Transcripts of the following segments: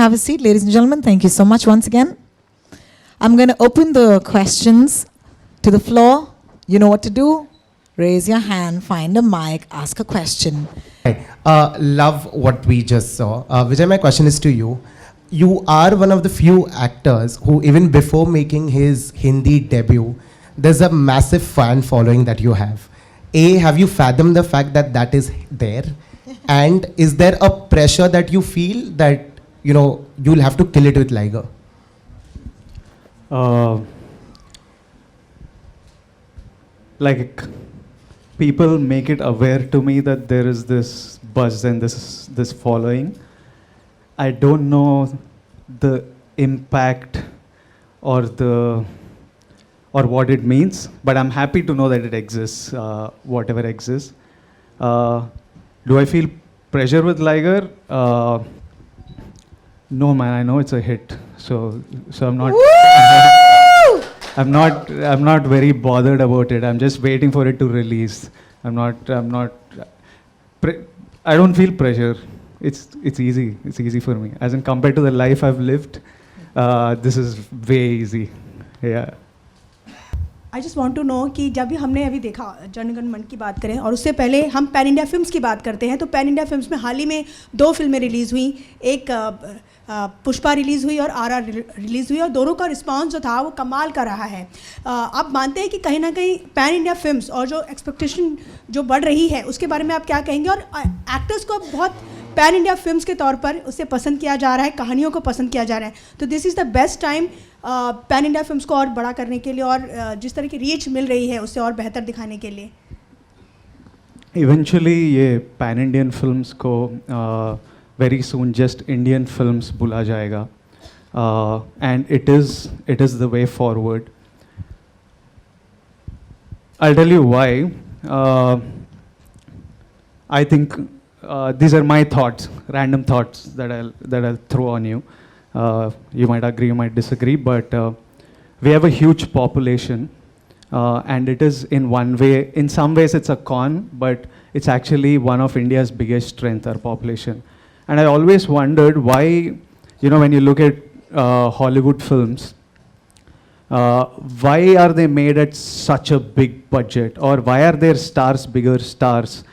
have a seat, ladies and gentlemen. Thank you so much once again. I'm going to open the questions to the floor. You know what to do. Raise your hand, find a mic, ask a question. Love what we just saw. Vijay, my question is to you. You are one of the few actors who, even before making his Hindi debut, there's a massive fan following that you have. A, have you fathomed the fact that that is there? And is there a pressure that you feel that, you know, you'll have to kill it with Liger? Like, people make it aware to me that there is this buzz and this following. I don't know the impact or what it means, but I'm happy to know that it exists, whatever exists. Do I feel pressure with Liger? No, man. I know it's a hit, so I'm not. I'm not very bothered about it. I'm just waiting for it to release. I don't feel pressure. It's easy. It's easy for me. As in compared to the life I've lived, this is way easy. Yeah. I just want to know कि जब भी हमने अभी देखा जनगण मन की बात करें और उससे पहले हम पैन इंडिया फिल्म्स की बात करते हैं, तो पैन इंडिया फिल्म्स में हाल ही में 2 फिल्में रिलीज़ हुई. एक पुष्पा रिलीज़ हुई और आरआर रिलीज़ हुई, और दोनों का रिस्पांस जो था वो कमाल का रहा है. आप मानते हैं कि कहीं ना कहीं पैन इंडिया फिल्म्स और जो एक्सपेक्टेशन जो बढ़ रही है उसके बारे में आप क्या कहेंगे? और एक्टर्स को बहुत पैन इंडिया फिल्म्स के तौर पर उसे पसंद किया जा रहा है, कहानियों को पसंद किया जा रहा है, तो this is the best time pan India films को और बड़ा करने के लिए और जिस तरह की रीच मिल रही है उससे और बेहतर दिखाने के लिए. इवेंचुअली ये पैन इंडियन फिल्म्स को very soon just Indian films बुला जाएगा, and it is the way forward. I'll tell you why. I think these are my thoughts, random thoughts that I'll throw on you. You might agree, you might disagree, but we have a huge population, and it is in some ways it's a con, but it's actually one of India's biggest strength, our population. And I always wondered why, you know, when you look at Hollywood films, why are they made at such a big budget, or why are their stars bigger stars?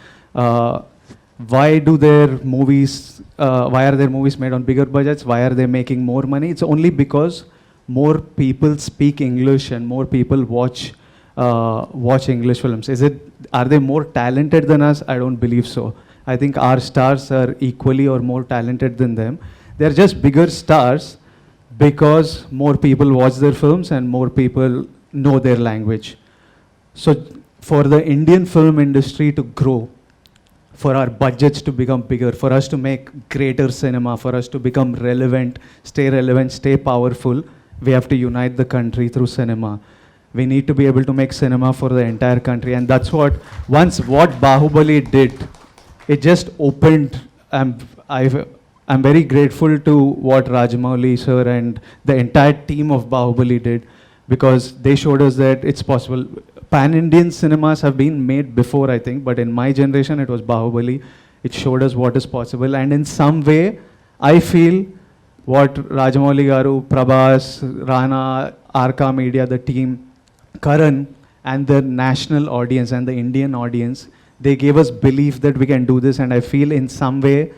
Why are their movies made on bigger budgets? Why are they making more money? It's only because more people speak English and more people watch English films. Are they more talented than us? I don't believe so. I think our stars are equally or more talented than them. They're just bigger stars because more people watch their films and more people know their language. So for the Indian film industry to grow, for our budgets to become bigger, for us to make greater cinema, for us to become relevant, stay powerful, we have to unite the country through cinema. We need to be able to make cinema for the entire country, and that's what Bahubali did, it just opened. I'm very grateful to what Rajamouli sir and the entire team of Bahubali did, because they showed us that it's possible. Pan-Indian cinemas have been made before, I think, but in my generation, it was Bahubali. It showed us what is possible, and in some way, I feel what Rajamouli Garu, Prabhas, Rana, Arka Media, the team, Karan, and the national audience and the Indian audience, they gave us belief that we can do this, and I feel in some way,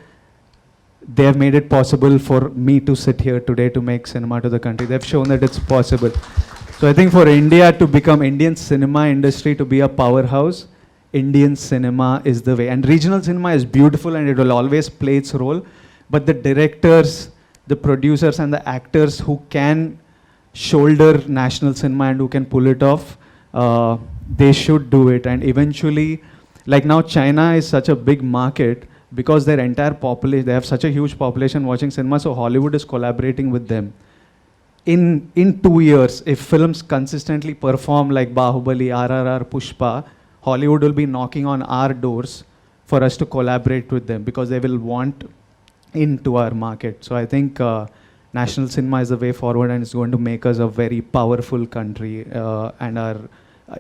they have made it possible for me to sit here today to make cinema to the country. They've shown that it's possible. So I think for India to become, Indian cinema industry to be a powerhouse, Indian cinema is the way. And regional cinema is beautiful and it will always play its role. But the directors, the producers and the actors who can shoulder national cinema and who can pull it off, they should do it. And eventually, like now China is such a big market because their entire population, they have such a huge population watching cinema, so Hollywood is collaborating with them. In 2 years, if films consistently perform like Bahubali, RRR, Pushpa, Hollywood will be knocking on our doors for us to collaborate with them because they will want into our market. So I think national cinema is the way forward, and it's going to make us a very powerful country and our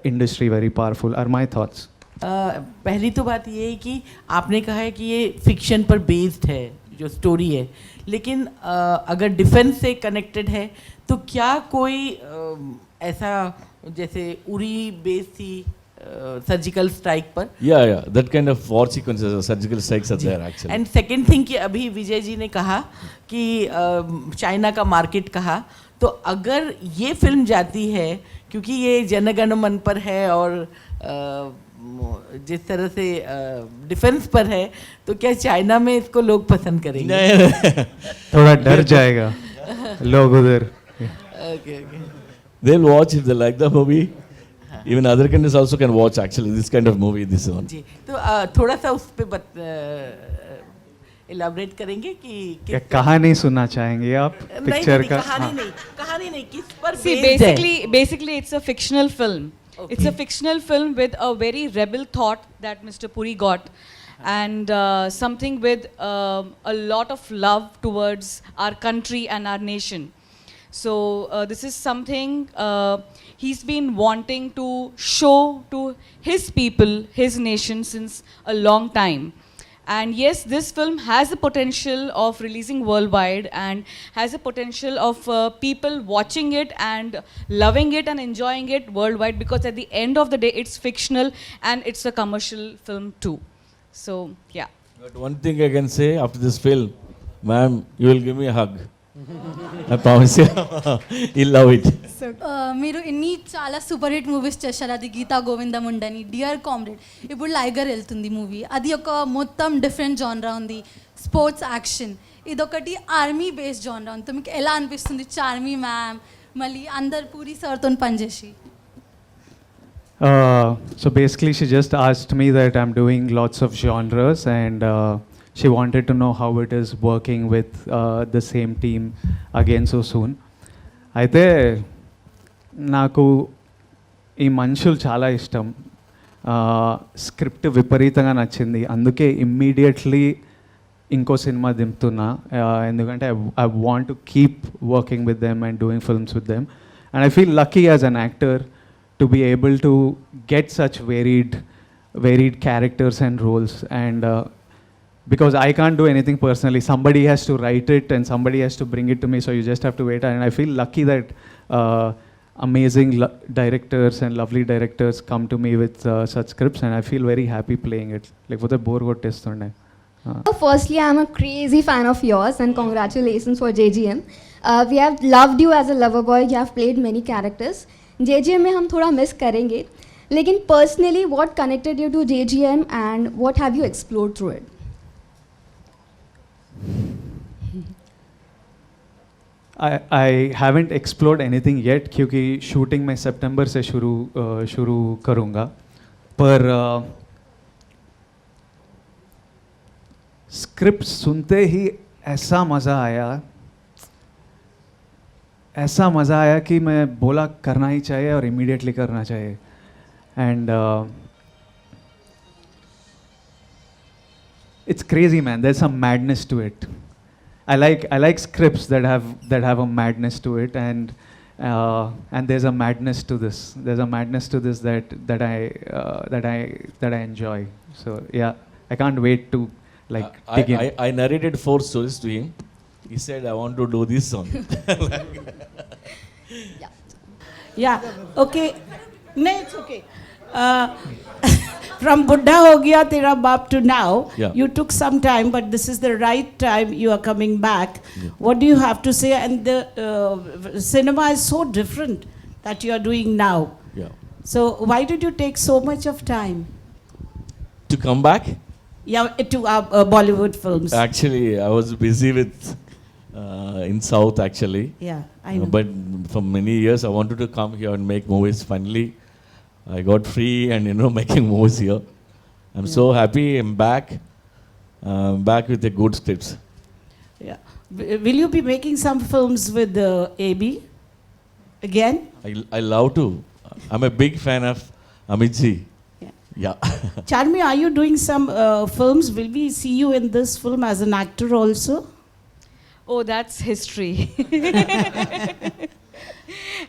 industry very powerful, are my thoughts. पहली तो बात ये है कि आपने कहा है कि ये फिक्शन पर बेस्ड है जो स्टोरी है, लेकिन अगर डिफेंस से कनेक्टेड है तो क्या कोई ऐसा जैसे उरी बेस थी सर्जिकल स्ट्राइक पर? Yeah, that kind of war sequences or surgical strikes are there actually. And second thing कि अभी विजय जी ने कहा कि चाइना का मार्केट कहा, तो अगर ये फिल्म जाती है क्योंकि ये जनगण मन पर है और जिस तरह से डिफेंस पर है, तो क्या चाइना में इसको लोग पसंद करेंगे? नहीं, थोड़ा डर जाएगा लोग उधर. Okay okay. they'll watch if they like the movie. Even other countries also can watch actually this kind of movie, this one. जी, तो थोड़ा सा उस पे इलाबरेट करेंगे कि क्या कहानी सुनना चाहेंगे आप पिक्चर का? कहानी नहीं किस पर See, based है? basically, it's a fictional film. Okay. It's a fictional film with a very rebel thought that Mr. Puri got, and something with a lot of love towards our country and our nation. So this is something he's been wanting to show to his people, his nation, since a long time. And yes, this film has the potential of releasing worldwide and has the potential of people watching it and loving it and enjoying it worldwide, because at the end of the day, it's fictional and it's a commercial film too. So, yeah. But one thing I can say after this film, ma'am, you will give me a hug. I promise you. You'll love it. మీరు ఇన్ని చాలా super hit movies చేశారు. అది గీతా గోవిందం ఉండని, dear comrade, ఇప్పుడు లైగర్ వెళ్తుంది movie. అది ఒక మొత్తం డిఫరెంట్ జానరా ఉంది, స్పోర్ట్స్ యాక్షన్. ఇదొకటి ఆర్మీ బేస్డ్ జానరా ఉంది. మీకు ఎలా అనిపిస్తుంది చార్మీ మ్యామ్ మళ్ళీ అందరు పూరి సార్తో పనిచేసి? So basically she just asked me that I'm doing lots of genres, and she wanted to know how it is working with the same team again so soon. అయితే నాకు ఈ మనుషులు చాలా ఇష్టం. స్క్రిప్ట్ విపరీతంగా నచ్చింది, అందుకే ఇమ్మీడియట్లీ ఇంకో సినిమా దింపుతున్నా. ఎందుకంటే I want to keep working with them and doing films with them. And I feel lucky as an actor to be able to get such varied characters and roles, and because I can't do anything personally, somebody has to write it and somebody has to bring it to me, so you just have to wait. And I feel lucky that amazing directors and lovely directors come to me with such scripts, and I feel very happy playing it. Like what a bore got test on it. Firstly, I'm a crazy fan of yours and congratulations for JGM. We have loved you as a lover boy. You have played many characters. JGM में हम थोड़ा miss करेंगे, लेकिन personally what connected you to JGM and what have you explored through it? I haven't explored anything yet क्योंकि shooting मैं सितंबर से शुरू करूँगा, पर स्क्रिप्ट सुनते ही ऐसा मज़ा आया कि मैं बोला करना ही चाहिए और इमीडिएटली करना चाहिए. And it's crazy, man. There's some madness to it. I like scripts that have a madness to it, and there's a madness to this. There's a madness to this that I enjoy. So yeah, I can't wait to dig in. I narrated 4 stories to him. He said, I want to do this song. Yeah, okay. No, it's okay. From Buddha Ho Gaya Tera Baap to now, Yeah. you took some time, but this is the right time you are coming back. Yeah. What do you have to say? And the cinema is so different that you are doing now. Yeah. So why did you take so much of time? To come back? Yeah, to Bollywood films. Actually, I was busy with in South actually. Yeah, I know. But for many years, I wanted to come here and make movies. Finally, I got free and making movies here. I'm so happy. I'm back. Back with the good scripts. Yeah. Will you be making some films with AB again? I love to. I'm a big fan of Amit ji. Yeah. Charmi, are you doing some films? Will we see you in this film as an actor also? Oh, that's history.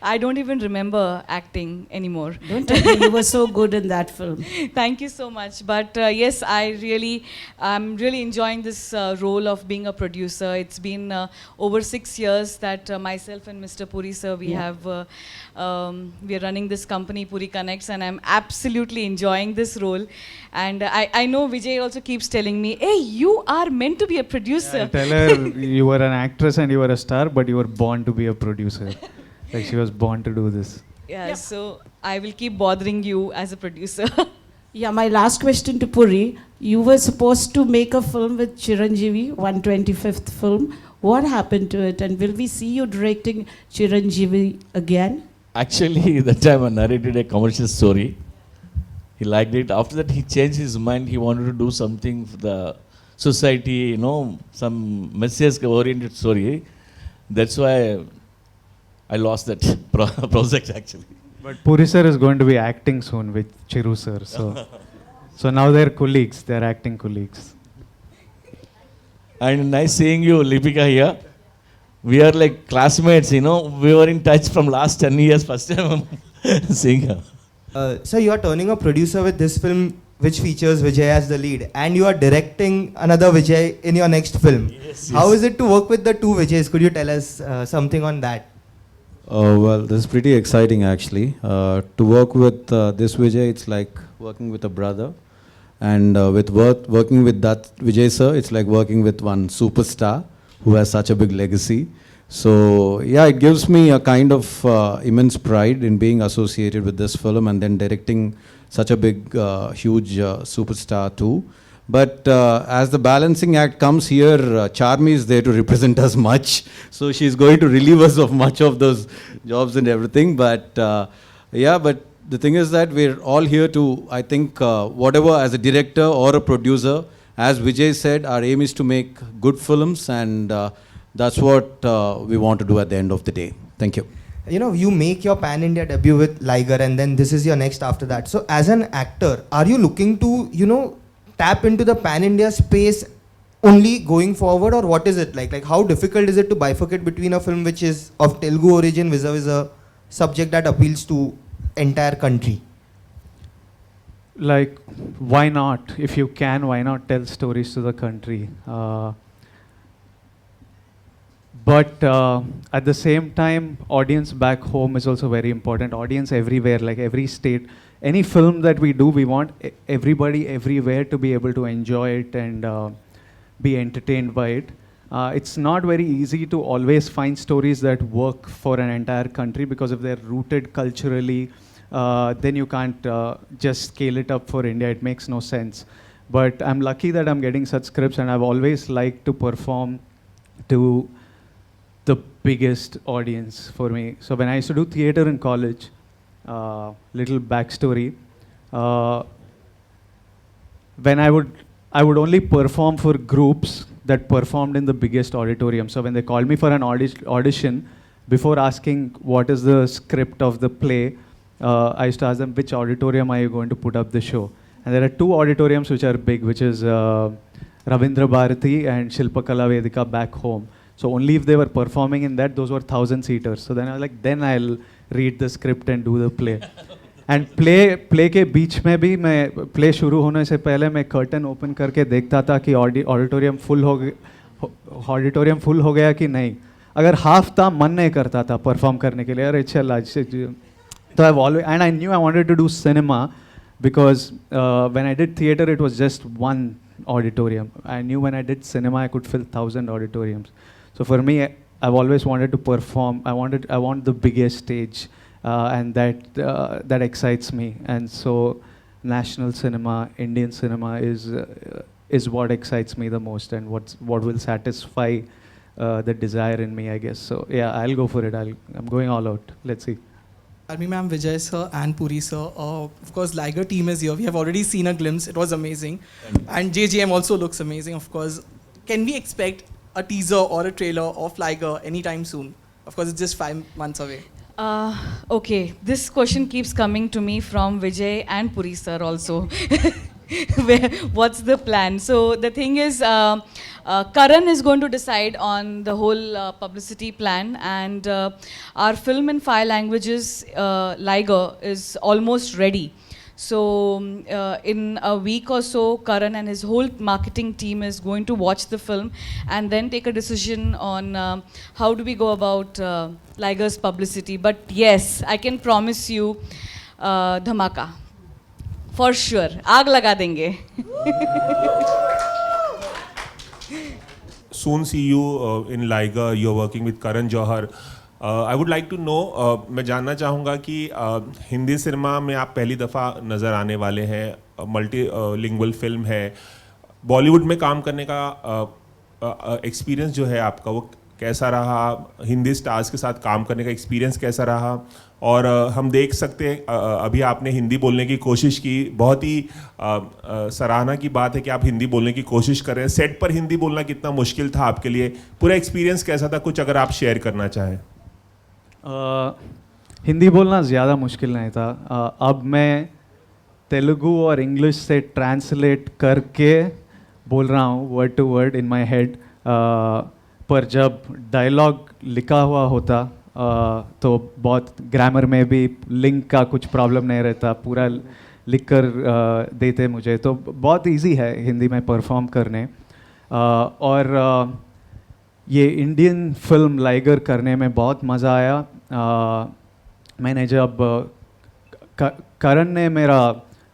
I don't even remember acting anymore. Don't tell me, you were so good in that film. Thank you so much. But yes, I'm really enjoying this role of being a producer. It's been over 6 years that myself and Mr. Puri sir, we are running this company, Puri Connects, and I'm absolutely enjoying this role. And I know Vijay also keeps telling me, hey, you are meant to be a producer. Yeah, I tell her you were an actress and you were a star, but you were born to be a producer. Like she was born to do this. Yeah, so I will keep bothering you as a producer. Yeah, my last question to Puri. You were supposed to make a film with Chiranjeevi, 125th film. What happened to it? And will we see you directing Chiranjeevi again? Actually, that time I narrated a commercial story. He liked it. After that, he changed his mind. He wanted to do something for the society, some message-oriented story. That's why I lost that project actually. But Puri sir is going to be acting soon with Chiru sir. So now they're colleagues. They're acting colleagues. And nice seeing you, Lipika, here. We are like classmates, We were in touch from last 10 years. First time I'm seeing her. So you are turning a producer with this film which features Vijay as the lead, and you are directing another Vijay in your next film. Yes, How is it to work with the two Vijays? Could you tell us something on that? Well, this is pretty exciting actually. To work with this Vijay, it's like working with a brother. And working with that Vijay sir, it's like working with one superstar who has such a big legacy. So yeah, it gives me a kind of immense pride in being associated with this film and then directing such a big, huge superstar too. But as the balancing act comes here, Charmi is there to represent us much. So she's going to relieve us of much of those jobs and everything. But yeah, but the thing is that we're all here to, I think, whatever as a director or a producer, as Vijay said, our aim is to make good films, and that's what we want to do at the end of the day. Thank you. You make your pan-India debut with Liger, and then this is your next after that. So as an actor, are you looking to, tap into the pan-India space only going forward, or what is it like? Like, how difficult is it to bifurcate between a film which is of Telugu origin vis-a-vis a subject that appeals to entire country? Like, why not? If you can, why not tell stories to the country? But at the same time, audience back home is also very important. Audience everywhere, like every state. Any film that we do, we want everybody everywhere to be able to enjoy it and be entertained by it. It's not very easy to always find stories that work for an entire country, because if they're rooted culturally, then you can't just scale it up for India. It makes no sense. But I'm lucky that I'm getting such scripts, and I've always liked to perform to the biggest audience for me. So when I used to do theater in college, little backstory, when I would only perform for groups that performed in the biggest auditorium. So when they called me for an audition, before asking what is the script of the play, I used to ask them, which auditorium are you going to put up the show? And there are two auditoriums which are big, which is Ravindra Bharati and Shilpakala Vedika back home. So only if they were performing in that, those were 1,000-seaters. So then I was like, then I'll read the script and do the play. And play के बीच में भी मैं play शुरू होने से पहले मैं curtain open करके देखता था कि auditorium full हो गया कि नहीं. अगर half था, मन नहीं करता था perform करने के लिए. अरे चल आज. So I've always, and I knew I wanted to do cinema, because when I did theater, it was just one auditorium. I knew when I did cinema, I could fill 1,000 auditoriums. So for me, I've always wanted to perform. I want the biggest stage, and that excites me. And so, national cinema, Indian cinema is what excites me the most, and what will satisfy the desire in me, I guess. So yeah, I'll go for it. I'm going all out. Let's see. Armi ma'am, Vijay sir and Puri sir. Of course, Liger team is here. We have already seen a glimpse. It was amazing. And JGM also looks amazing, of course. Can we expect a teaser or a trailer of Liger anytime soon? Of course, it's just 5 months away. Okay, this question keeps coming to me from Vijay and Puri sir also. what's the plan? So the thing is, Karan is going to decide on the whole publicity plan, and our film in 5 languages, Liger, is almost ready. So in a week or so, Karan and his whole marketing team is going to watch the film and then take a decision on how do we go about Liger's publicity. But yes, I can promise you, dhamaka. For sure. आग लगा देंगे. Soon see you in Liger. You're working with Karan Johar. I would like to know, मैं जानना चाहूँगा कि Hindi cinema में आप पहली दफ़ा नज़र आने वाले हैं, मल्टी लिंगुअल फिल्म है, बॉलीवुड में काम करने का एक्सपीरियंस जो है आपका वो कैसा रहा, हिंदी स्टार्स के साथ काम करने का एक्सपीरियंस कैसा रहा, और हम देख सकते हैं अभी आपने हिंदी बोलने की कोशिश की, बहुत ही सराहना की बात है कि आप हिंदी बोलने की कोशिश कर रहे हैं. सेट पर हिंदी बोलना कितना मुश्किल था आपके लिए, पूरा एक्सपीरियंस कैसा था, कुछ अगर आप शेयर करना चाहें. हिंदी बोलना ज़्यादा मुश्किल नहीं था. अब मैं तेलुगु और इंग्लिश से ट्रांसलेट करके बोल रहा हूँ word to word in my head, पर जब डायलॉग लिखा हुआ होता तो बहुत ग्रामर में भी लिंक का कुछ प्रॉब्लम नहीं रहता, पूरा लिख कर देते मुझे, तो बहुत इजी है हिंदी में परफॉर्म करने. और ये इंडियन फिल्म लाइगर करने में बहुत मज़ा आया. मैंने जब करण ने मेरा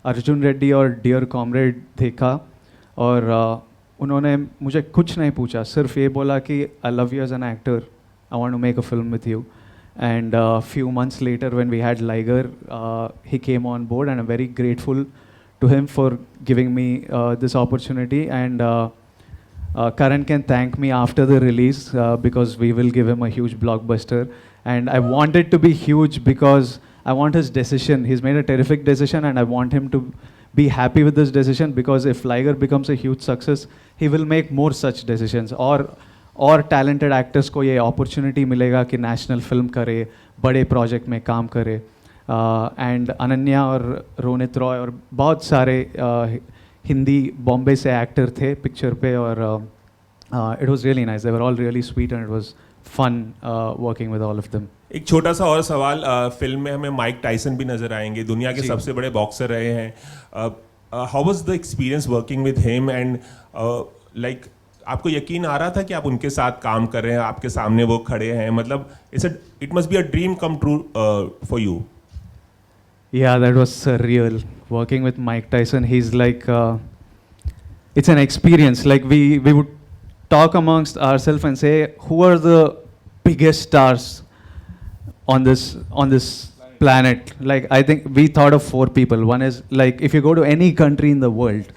अर्जुन रेड्डी और डियर कॉमरेड देखा और उन्होंने मुझे कुछ नहीं पूछा, सिर्फ ये बोला कि I love you as an actor, I want to make a film with you. And few months later when we had Liger, he came on board, and I'm very grateful to him for giving me this opportunity. And Karan can thank me after the release because we will give him a huge blockbuster. And I want it to be huge because I want his decision. He's made a terrific decision, and I want him to be happy with this decision, because if Liger becomes a huge success, he will make more such decisions. और talented actors को ये opportunity मिलेगा कि national film करे, बड़े project में काम करे. एंड अनन्या और रोनित रॉय और बहुत सारे हिंदी बॉम्बे से एक्टर थे पिक्चर पे, और it was really nice. They were all really sweet and it was fun working with all of them. एक छोटा सा और सवाल, फिल्म में हमें माइक टाइसन भी नज़र आएंगे, दुनिया के सबसे बड़े बॉक्सर रहे हैं. How was the experience working with him, and like आपको यकीन आ रहा था कि आप उनके साथ काम कर रहे हैं, आपके सामने वो खड़े हैं, मतलब it must be a dream come true for you. Yeah, that was surreal working with Mike Tyson. He's like, it's an experience. Like we would talk amongst ourselves and say, who are the biggest stars on this planet? Like I think we thought of 4 people. One is like, if you go to any country in the world,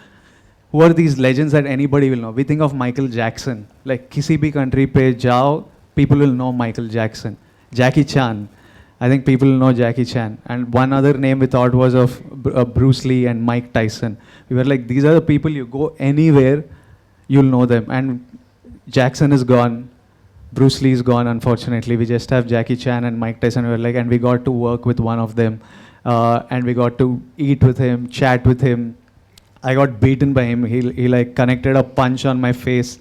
who are these legends that anybody will know? We think of Michael Jackson. Like किसी भी country पे जाओ, people will know Michael Jackson. Jackie Chan. I think people will know Jackie Chan. And one other name we thought was of Bruce Lee and Mike Tyson. We were like, these are the people, you go anywhere, you'll know them. And Jackson is gone. Bruce Lee is gone, unfortunately. We just have Jackie Chan and Mike Tyson. We were like, and we got to work with one of them. And we got to eat with him, chat with him. I got beaten by him. He like connected a punch on my face,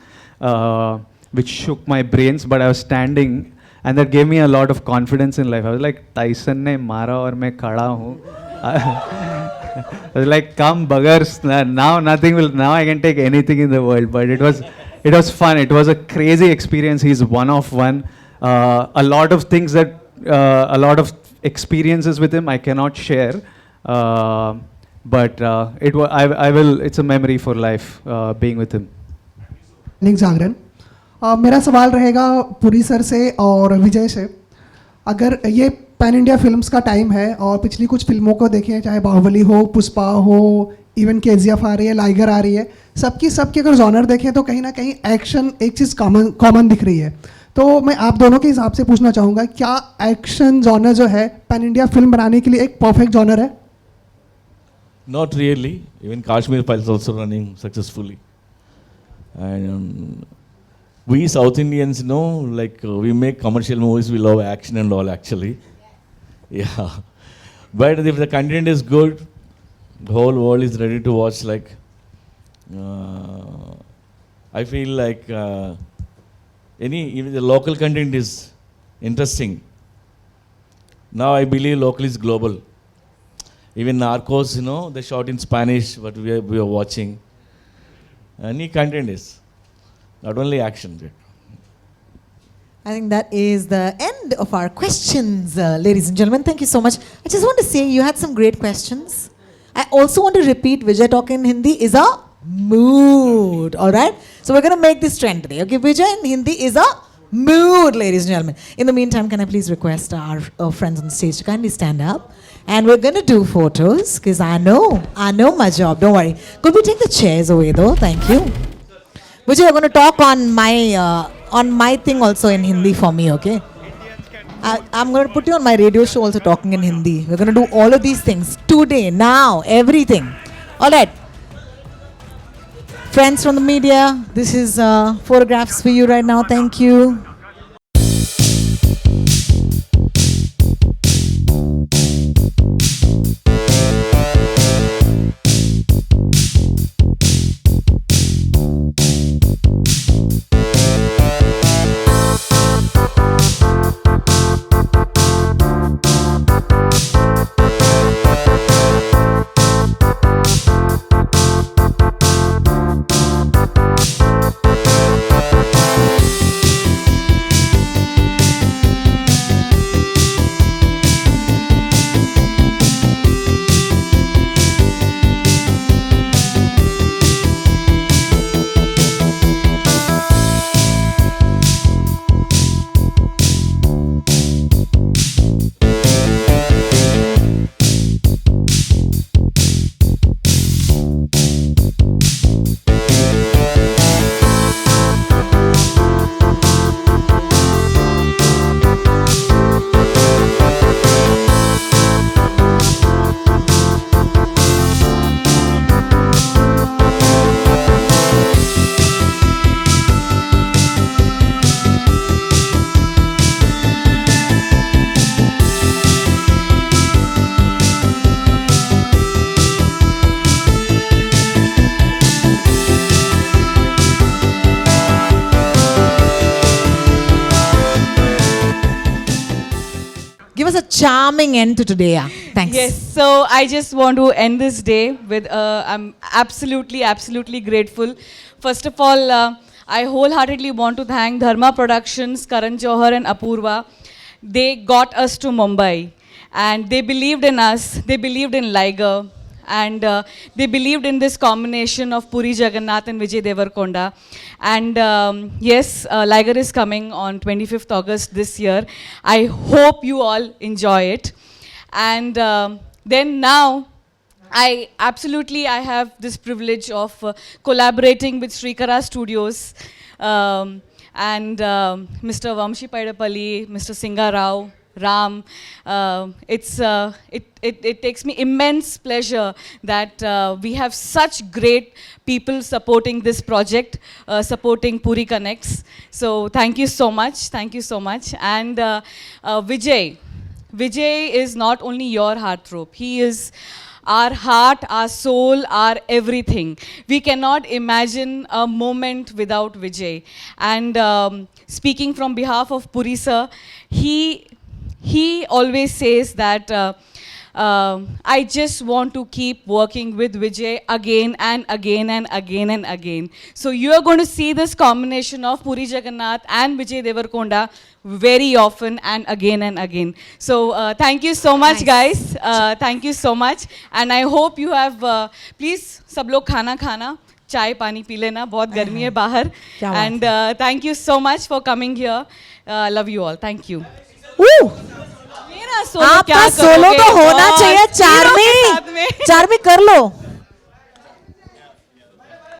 which shook my brains, but I was standing, and that gave me a lot of confidence in life. I was like, Tyson ने मारा और मैं खड़ा हूँ. I was like, come buggers, now I can take anything in the world. But it was fun. It was a crazy experience. He's one of one. A lot of things a lot of experiences with him I cannot share. But it's a memory for life being with him. निक जागरण, मेरा सवाल रहेगा Puri sir से और विजय से. अगर ये pan India films का time है और पिछली कुछ फिल्मों को देखें, चाहे बाहुबली हो, पुष्पा हो, इवन KGF आ रही है, लाइगर आ रही है, सबकी अगर जॉनर देखें तो कहीं ना कहीं एक्शन एक चीज़ कॉमन दिख रही है. तो मैं आप दोनों के हिसाब से पूछना चाहूँगा, क्या एक्शन जॉनर जो है पैन इंडिया फिल्म बनाने के लिए एक परफेक्ट जॉनर है? Not really. Even Kashmir Files also running successfully. And we South Indians know, like we make commercial movies, we love action and all actually. Yeah. But if the content is good, the whole world is ready to watch like I feel like even the local content is interesting. Now I believe local is global. Even Narcos, they shot in Spanish, but we are watching. Any content is, not only action. I think that is the end of our questions, ladies and gentlemen. Thank you so much. I just want to say you had some great questions. I also want to repeat, Vijay talking in Hindi is a mood, all right? So we're going to make this trend today, okay? Vijay in Hindi is a mood, ladies and gentlemen. In the meantime, can I please request our friends on the stage to kindly stand up? And we're going to do photos, because I know my job, don't worry. Could we take the chairs away though? Thank you. Vijay, you're going to talk on my thing also in Hindi for me, okay? I'm going to put you on my radio show also talking in Hindi. We're going to do all of these things today, now, everything. All right. Friends from the media, this is photographs for you right now. Thank you. Give us a charming end to today. Thanks. Yes, so I just want to end this day with, I'm absolutely grateful. First of all, I wholeheartedly want to thank Dharma Productions, Karan Johar and Apurva. They got us to Mumbai and they believed in us, they believed in Liger, and they believed in this combination of Puri, Jagannadh and Vijay Deverakonda. And yes, Liger is coming on 25th August this year. I hope you all enjoy it. And then now, I have this privilege of collaborating with Srikara Studios and Mr. Vamshi Paidapalli, Mr. Singha Rao, Ram. It takes me immense pleasure that we have such great people supporting this project, supporting Puri Connects. So thank you so much. And Vijay is not only your heartthrob. He is our heart, our soul, our everything. We cannot imagine a moment without Vijay. And speaking from behalf of Puri sir, he always says that I just want to keep working with Vijay again and again and again and again. So you are going to see this combination of Puri Jagannadh and Vijay Deverakonda very often and again and again. So thank you so much, guys. Thank you so much. And I hope you have, please, sab log khana. चाय पानी P लेना, बहुत गर्मी है बाहर. And thank you so much for coming here. Love you all. Thank you. आपका solo तो होना चाहिए. चार में कर लो.